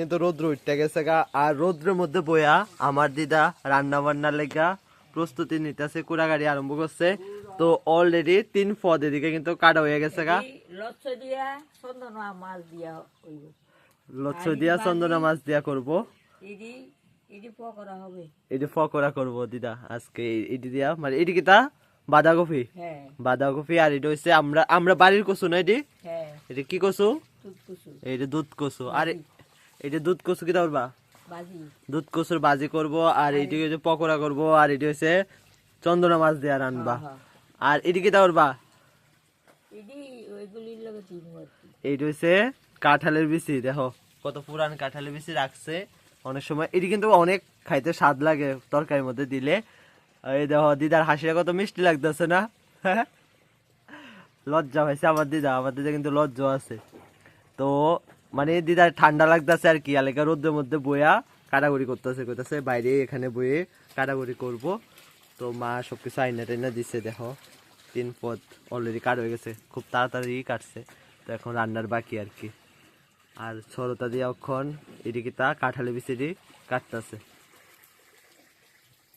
কিন্তু রোদ্র উঠতে গেছে গা, আর রোদ্রের মধ্যে বয়া আমার দিদা রান্না বান্নার লেগা প্রস্তুতি নিতেছে, কুড়াগাড়ি আরম্ভ করছে। তো অলরেডি 3 পদ এদিকে কিন্তু কাটা হয়ে গেছে গা। লচ্ছ দিয়া চন্দনা মাছ দিয়া করবো, এটি পকোড়া করবো দিদা আজকে। এটি দিয়া মানে এটি কিতা বাঁধাকপি, বাঁধাকপি। আর এটা হচ্ছে আমরা বাড়ির কচু না, এটি এটা কি কচু, এটা দুধ কচু। আর এটা দুধ কচু কিতা করবা, দুধ কচুর বাজি করবো। আর এটি হচ্ছে পকোড়া করবো। আর এটি হচ্ছে চন্দনা মাছ দিয়া রানবা। আর এটি কিতা করবা, এইটা হচ্ছে কাঁঠালের বিচি। দেখো কত পুরান কাঁঠালের বিচি রাখছে অনেক সময়। এটি কিন্তু অনেক খাইতে স্বাদ লাগে তরকারির মধ্যে দিলে। এই দেখো দিদার হাসিটা কত মিষ্টি লাগতেছে না? লজ্জা হয়েছে আমার দিদা, আমার দিদা কিন্তু লজ্জা আছে। তো মানে দিদার ঠান্ডা লাগতেছে আর কি, আলেকা রোদ্রের মধ্যে বয়া কাটাকুড়ি করতেছে, কইতাছে বাইরে এখানে বয়ে কাটাকুড়ি করব। তো মা সবকিছু আইনা টাইনা দিচ্ছে। দেখো 3 পদ অলরেডি কাট হয়ে গেছে, খুব তাড়াতাড়ি কাটছে। তো এখন রান্নার বাকি আর কি। আর সরতা দিয়ে এখন এদিকে তা কাঁঠালে বিচি কাটতেছে।